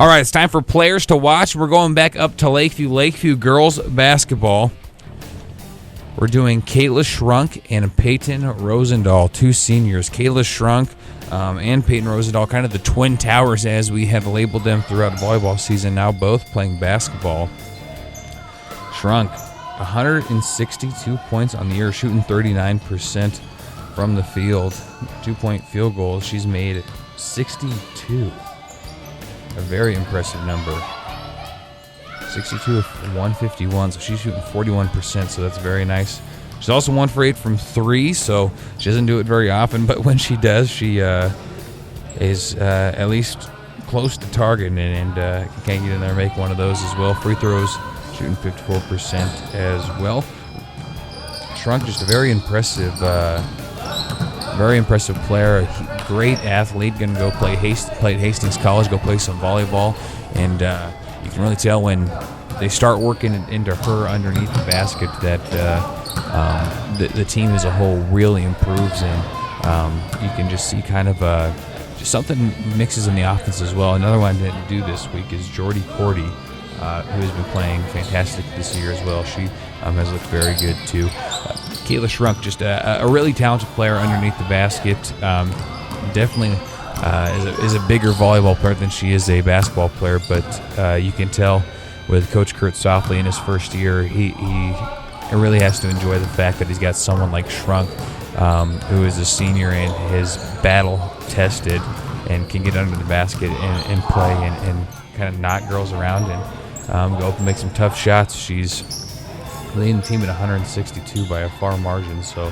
All right, it's time for players to watch. We're going back up to Lakeview girls basketball. We're doing Kayla Schrunk and Payton Rosendahl, two seniors. Kayla Schrunk and Payton Rosendahl, kind of the twin towers as we have labeled them throughout the volleyball season, now both playing basketball. Schrunk, 162 points on the year, shooting 39% from the field. 2-point field goals. She's made 62. A very impressive number. 62 of 151, so she's shooting 41%, so that's very nice. She's also 1 for 8 from 3, so she doesn't do it very often, but when she does, she is at least close to target and can get in there and make one of those as well. Free throws, shooting 54% as well. Schrunk, just a very impressive player, a great athlete, going to go play at Hastings College, go play some volleyball, and you can really tell when they start working into her underneath the basket that the team as a whole really improves, and you can just see kind of just something mixes in the offense as well. Another one that didn't do this week is Jordy Cordy, who has been playing fantastic this year as well. She has looked very good too. Kayla Schrunk, just a really talented player underneath the basket. Definitely is a bigger volleyball player than she is a basketball player, but you can tell with Coach Kurt Softly in his first year, he really has to enjoy the fact that he's got someone like Schrunk, who is a senior and is battle-tested and can get under the basket and play and kind of knock girls around and go up and make some tough shots. She's leading the team at 162 by a far margin, so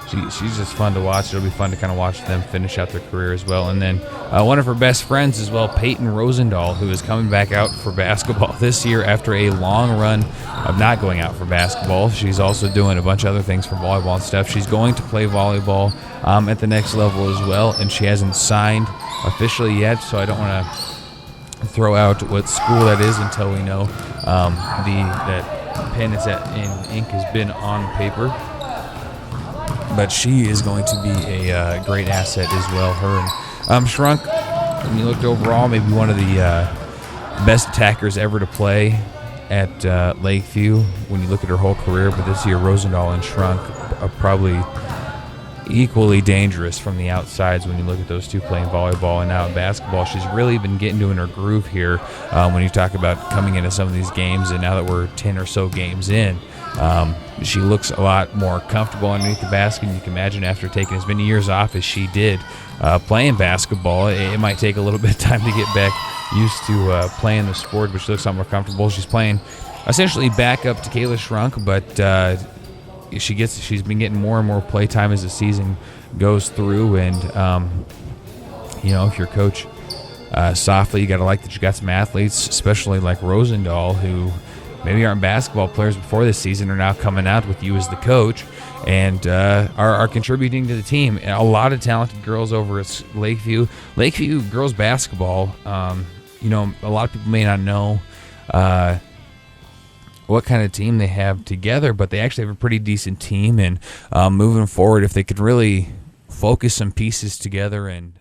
she's just fun to watch. It'll be fun to kind of watch them finish out their career as well. And then one of her best friends as well, Payton Rosendahl, who is coming back out for basketball this year after a long run of not going out for basketball. She's also doing a bunch of other things for volleyball and stuff. She's going to play volleyball at the next level as well, and she hasn't signed officially yet, so I don't want to throw out what school that is until we know that pen is in ink has been on paper. But she is going to be a great asset as well. Her and Schrunk, when you looked overall, maybe one of the best attackers ever to play at Lakeview when you look at her whole career. But this year, Rosendahl and Schrunk are probably equally dangerous from the outsides when you look at those two playing volleyball. And now in basketball, she's really been getting in her groove here when you talk about coming into some of these games. And now that we're 10 or so games in, she looks a lot more comfortable underneath the basket. And you can imagine after taking as many years off as she did playing basketball, it might take a little bit of time to get back used to playing the sport, but she looks a lot more comfortable. She's playing essentially back up to Kayla Schrunk, but she's been getting more and more play time as the season goes through. And if you're Coach Softly, you got to like that you got some athletes, especially like Rosendahl, who maybe aren't basketball players before this season, are now coming out with you as the coach and are contributing to the team. A lot of talented girls over at Lakeview. Lakeview girls basketball, a lot of people may not know what kind of team they have together, but they actually have a pretty decent team. And moving forward, if they could really focus some pieces together and